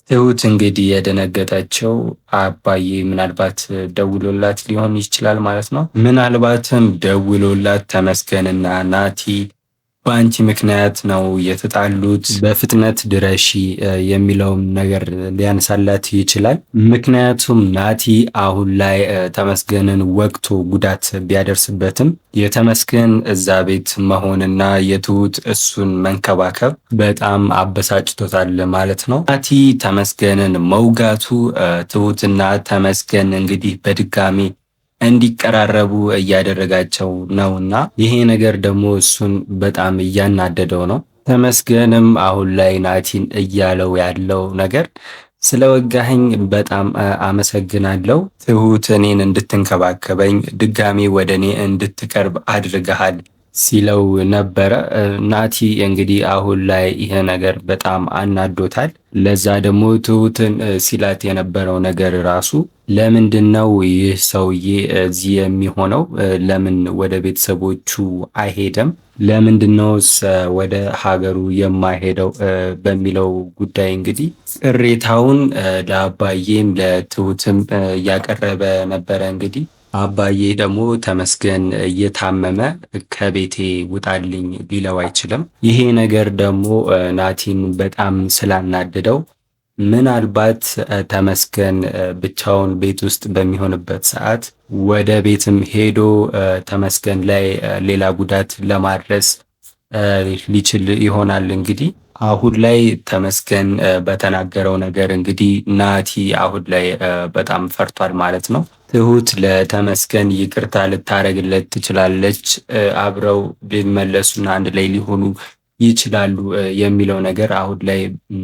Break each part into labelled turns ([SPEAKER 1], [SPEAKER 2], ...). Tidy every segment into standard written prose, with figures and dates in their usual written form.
[SPEAKER 1] ትሁት እንግዲህ የደነገጠችው አባዬ ምናልባት ደውሎላት ሊሆን ይችላል ማለት ነው። ምናልባትም ደውሎላት ተመስገንና ናቲ በአንቺ ምክንያት ነው የተጣሉት፣ በፍጥነት ድረሺ የሚለውም ነገር ሊያነሳላት ይችላል። ምክንያቱም ናቲ አሁን ላይ ተመስገንን ወቅቶ ጉዳት ቢያደርስበትም የተመስገን እዛ ቤት መሆንና የትሁት እሱን መንከባከብ በጣም አበሳጭቶታል ማለት ነው። ናቲ ተመስገንን መውጋቱ ትሁትና ተመስገን እንግዲህ በድጋሚ እንዲቀራረቡ እያደረጋቸው ነውና ይሄ ነገር ደግሞ እሱን በጣም እያናደደው ነው። ተመስገንም አሁን ላይ ናቲን እያለው ያለው ነገር ስለወጋኸኝ በጣም አመሰግናለሁ፣ ትሁት እኔን እንድትንከባከበኝ ድጋሚ ወደ እኔ እንድትቀርብ አድርገሃል ሲለው ነበረ። ናቲ እንግዲህ አሁን ላይ ይሄ ነገር በጣም አናዶታል። ለዛ ደግሞ ትሁትን ሲላት የነበረው ነገር ራሱ ለምንድነው ይህ ሰውዬ እዚህ የሚሆነው? ለምን ወደ ቤተሰቦቹ አይሄድም? ለምንድነውስ ወደ ሀገሩ የማይሄደው? በሚለው ጉዳይ እንግዲህ ቅሬታውን ለአባዬም ለትሁትም እያቀረበ ነበረ። እንግዲህ አባዬ ደግሞ ተመስገን እየታመመ ከቤቴ ውጣልኝ ሊለው አይችልም። ይሄ ነገር ደግሞ ናቲን በጣም ስላናደደው ምናልባት ተመስገን ብቻውን ቤት ውስጥ በሚሆንበት ሰዓት ወደ ቤትም ሄዶ ተመስገን ላይ ሌላ ጉዳት ለማድረስ ሊችል ይሆናል። እንግዲህ አሁን ላይ ተመስገን በተናገረው ነገር እንግዲህ ናቲ አሁን ላይ በጣም ፈርቷል ማለት ነው። ትሁት ለተመስገን ይቅርታ ልታረግለት ትችላለች፣ አብረው ሊመለሱና አንድ ላይ ሊሆኑ ይችላሉ የሚለው ነገር አሁን ላይ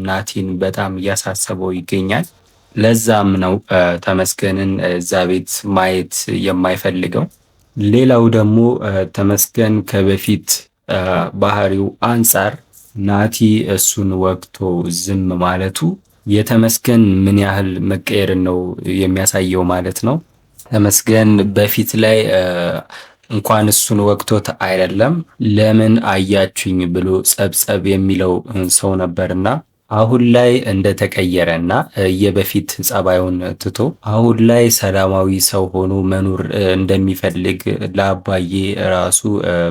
[SPEAKER 1] ናቲን በጣም እያሳሰበው ይገኛል። ለዛም ነው ተመስገንን እዛ ቤት ማየት የማይፈልገው። ሌላው ደግሞ ተመስገን ከበፊት ባህሪው አንጻር ናቲ እሱን ወቅቶ ዝም ማለቱ የተመስገን ምን ያህል መቀየርን ነው የሚያሳየው ማለት ነው። ተመስገን በፊት ላይ እንኳን እሱን ወቅቶት አይደለም ለምን አያችሁኝ ብሎ ጸብጸብ የሚለው ሰው ነበርና አሁን ላይ እንደተቀየረና የበፊት ጸባዩን ትቶ አሁን ላይ ሰላማዊ ሰው ሆኖ መኖር እንደሚፈልግ ለአባዬ ራሱ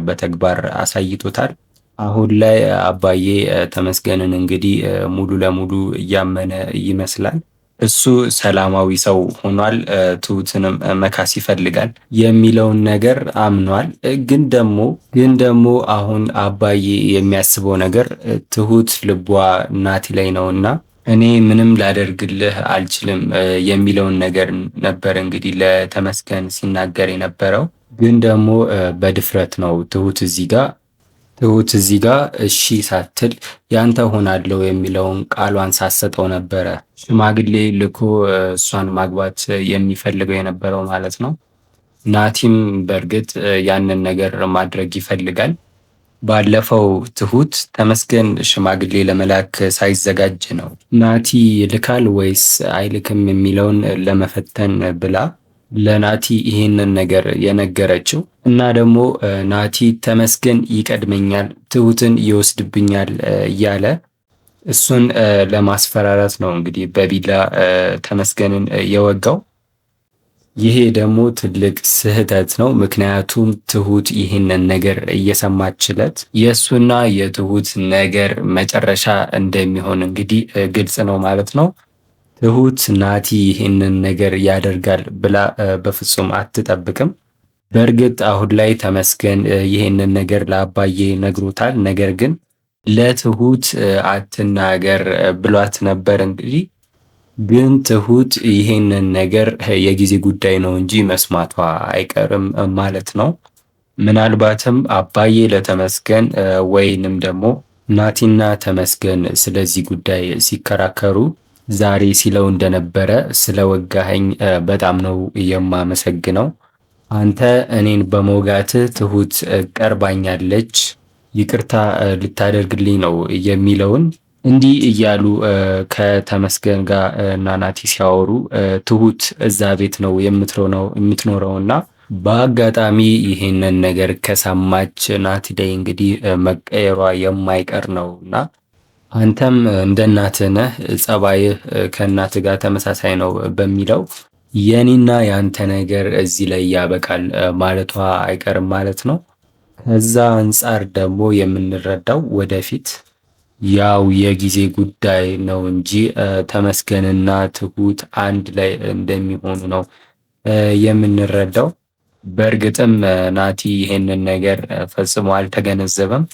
[SPEAKER 1] በተግባር አሳይቶታል። አሁን ላይ አባዬ ተመስገንን እንግዲህ ሙሉ ለሙሉ እያመነ ይመስላል። እሱ ሰላማዊ ሰው ሆኗል፣ ትሁትንም መካስ ይፈልጋል የሚለውን ነገር አምኗል። ግን ደግሞ አሁን አባዬ የሚያስበው ነገር ትሁት ልቧ ናቲ ላይ ነውና እኔ ምንም ላደርግልህ አልችልም የሚለውን ነገር ነበር እንግዲህ ለተመስገን ሲናገር የነበረው። ግን ደግሞ በድፍረት ነው ትሁት እዚህ ጋር እሺ ሳትል ያንተ ሆናለሁ የሚለውን ቃሏን ሳሰጠው ነበረ ሽማግሌ ልኮ እሷን ማግባት የሚፈልገው የነበረው ማለት ነው። ናቲም በእርግጥ ያንን ነገር ማድረግ ይፈልጋል። ባለፈው ትሁት ተመስገን ሽማግሌ ለመላክ ሳይዘጋጅ ነው ናቲ ይልካል ወይስ አይልክም የሚለውን ለመፈተን ብላ ለናቲ ይሄንን ነገር የነገረችው እና ደግሞ ናቲ ተመስገን ይቀድመኛል፣ ትሁትን ይወስድብኛል እያለ እሱን ለማስፈራራት ነው እንግዲህ በቢላ ተመስገንን የወጋው። ይሄ ደግሞ ትልቅ ስህተት ነው። ምክንያቱም ትሁት ይህንን ነገር እየሰማችለት የእሱና የትሁት ነገር መጨረሻ እንደሚሆን እንግዲህ ግልጽ ነው ማለት ነው። ትሁት ናቲ ይህንን ነገር ያደርጋል ብላ በፍጹም አትጠብቅም። በእርግጥ አሁን ላይ ተመስገን ይህንን ነገር ለአባዬ ነግሮታል። ነገር ግን ለትሁት አትናገር ብሏት ነበር እንግዲህ። ግን ትሁት ይህንን ነገር የጊዜ ጉዳይ ነው እንጂ መስማቷ አይቀርም ማለት ነው። ምናልባትም አባዬ ለተመስገን ወይንም ደግሞ ናቲና ተመስገን ስለዚህ ጉዳይ ሲከራከሩ ዛሬ ሲለው እንደነበረ ስለወጋኸኝ በጣም ነው የማመሰግነው። አንተ እኔን በመውጋትህ ትሁት ቀርባኛለች፣ ይቅርታ ልታደርግልኝ ነው የሚለውን እንዲህ እያሉ ከተመስገን ጋር እና ናቲ ሲያወሩ ትሁት እዛ ቤት ነው የምትኖረውና በአጋጣሚ ይሄንን ነገር ከሰማች ናቲ ላይ እንግዲህ መቀየሯ የማይቀር ነውና አንተም እንደ እናትህ ነህ፣ ጸባይህ ከእናትህ ጋር ተመሳሳይ ነው በሚለው የኔና የአንተ ነገር እዚህ ላይ ያበቃል ማለቷ አይቀርም ማለት ነው። ከዛ አንጻር ደግሞ የምንረዳው ወደፊት ያው የጊዜ ጉዳይ ነው እንጂ ተመስገንና ትሁት አንድ ላይ እንደሚሆኑ ነው የምንረዳው። በእርግጥም ናቲ ይሄንን ነገር ፈጽሞ አልተገነዘበም።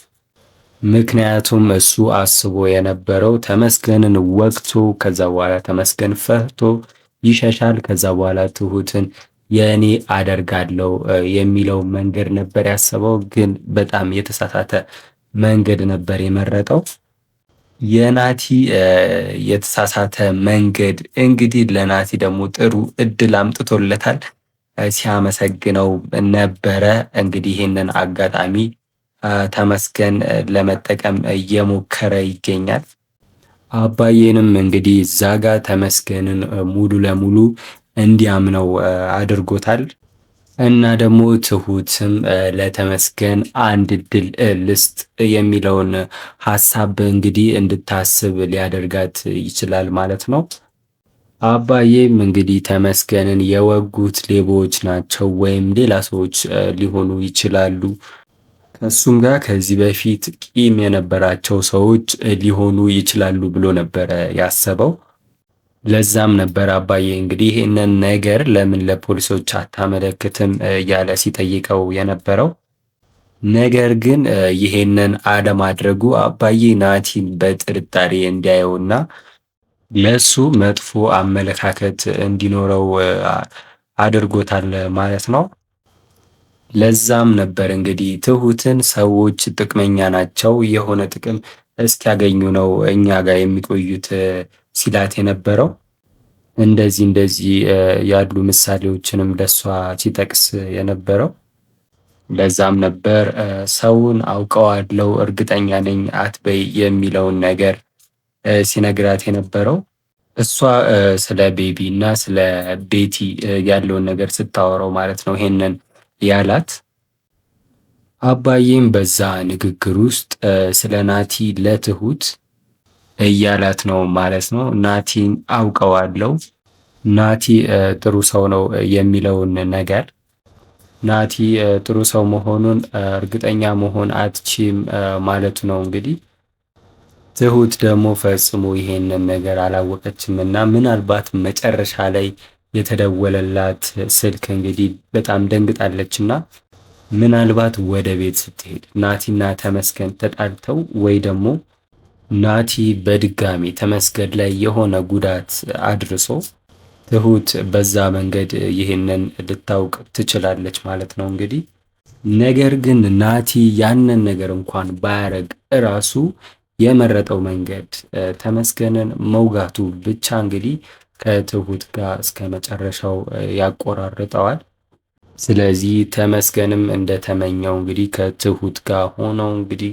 [SPEAKER 1] ምክንያቱም እሱ አስቦ የነበረው ተመስገንን ወቅቶ ከዛ በኋላ ተመስገን ፈርቶ ይሸሻል። ከዛ በኋላ ትሁትን የእኔ አደርጋለሁ የሚለው መንገድ ነበር ያሰበው፣ ግን በጣም የተሳሳተ መንገድ ነበር የመረጠው። የናቲ የተሳሳተ መንገድ እንግዲህ ለናቲ ደግሞ ጥሩ እድል አምጥቶለታል። ሲያመሰግነው ነበረ። እንግዲህ ይህንን አጋጣሚ ተመስገን ለመጠቀም እየሞከረ ይገኛል። አባዬንም እንግዲህ እዛ ጋ ተመስገንን ሙሉ ለሙሉ እንዲያምነው አድርጎታል። እና ደግሞ ትሁትም ለተመስገን አንድ እድል ልስጥ የሚለውን ሀሳብ እንግዲህ እንድታስብ ሊያደርጋት ይችላል ማለት ነው። አባዬም እንግዲህ ተመስገንን የወጉት ሌቦች ናቸው ወይም ሌላ ሰዎች ሊሆኑ ይችላሉ፣ ከእሱም ጋር ከዚህ በፊት ቂም የነበራቸው ሰዎች ሊሆኑ ይችላሉ ብሎ ነበረ ያሰበው። ለዛም ነበር አባዬ እንግዲህ ይህንን ነገር ለምን ለፖሊሶች አታመለክትም እያለ ሲጠይቀው የነበረው። ነገር ግን ይሄንን አለማድረጉ አባዬ ናቲን በጥርጣሬ እንዲያየውና ለሱ መጥፎ አመለካከት እንዲኖረው አድርጎታል ማለት ነው። ለዛም ነበር እንግዲህ ትሁትን ሰዎች ጥቅመኛ ናቸው፣ የሆነ ጥቅም እስኪያገኙ ነው እኛ ጋር የሚቆዩት ሲላት የነበረው። እንደዚህ እንደዚህ ያሉ ምሳሌዎችንም ለሷ ሲጠቅስ የነበረው። ለዛም ነበር ሰውን አውቀዋለሁ እርግጠኛ ነኝ አትበይ የሚለውን ነገር ሲነግራት የነበረው። እሷ ስለ ቤቢ እና ስለ ቤቲ ያለውን ነገር ስታወራው ማለት ነው ይሄንን ያላት። አባዬም በዛ ንግግር ውስጥ ስለ ናቲ ለትሁት እያላት ነው ማለት ነው። ናቲን አውቀዋለሁ፣ ናቲ ጥሩ ሰው ነው የሚለውን ነገር ናቲ ጥሩ ሰው መሆኑን እርግጠኛ መሆን አትችም ማለቱ ነው እንግዲህ። ትሁት ደግሞ ፈጽሞ ይሄንን ነገር አላወቀችም እና ምናልባት መጨረሻ ላይ የተደወለላት ስልክ እንግዲህ በጣም ደንግጣለች እና ምናልባት ወደ ቤት ስትሄድ ናቲና ተመስገን ተጣልተው ወይ ደግሞ ናቲ በድጋሚ ተመስገን ላይ የሆነ ጉዳት አድርሶ ትሁት በዛ መንገድ ይህንን ልታውቅ ትችላለች ማለት ነው እንግዲህ። ነገር ግን ናቲ ያንን ነገር እንኳን ባያረግ እራሱ የመረጠው መንገድ ተመስገንን መውጋቱ ብቻ እንግዲህ ከትሁት ጋር እስከ መጨረሻው ያቆራርጠዋል። ስለዚህ ተመስገንም እንደተመኘው እንግዲህ ከትሁት ጋር ሆነው እንግዲህ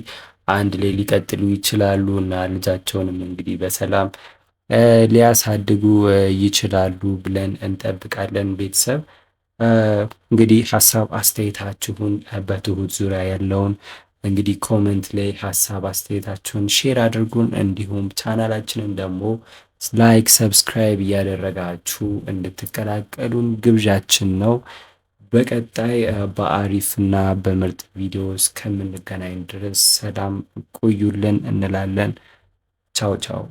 [SPEAKER 1] አንድ ላይ ሊቀጥሉ ይችላሉ እና ልጃቸውንም እንግዲህ በሰላም ሊያሳድጉ ይችላሉ ብለን እንጠብቃለን። ቤተሰብ እንግዲህ ሀሳብ አስተያየታችሁን በትሁት ዙሪያ ያለውን እንግዲህ ኮሜንት ላይ ሀሳብ አስተያየታችሁን ሼር አድርጉን። እንዲሁም ቻናላችንን ደግሞ ላይክ፣ ሰብስክራይብ እያደረጋችሁ እንድትቀላቀሉን ግብዣችን ነው። በቀጣይ በአሪፍና በምርጥ ቪዲዮ እስከምንገናኝ ድረስ ሰላም ቆዩልን እንላለን። ቻው ቻው።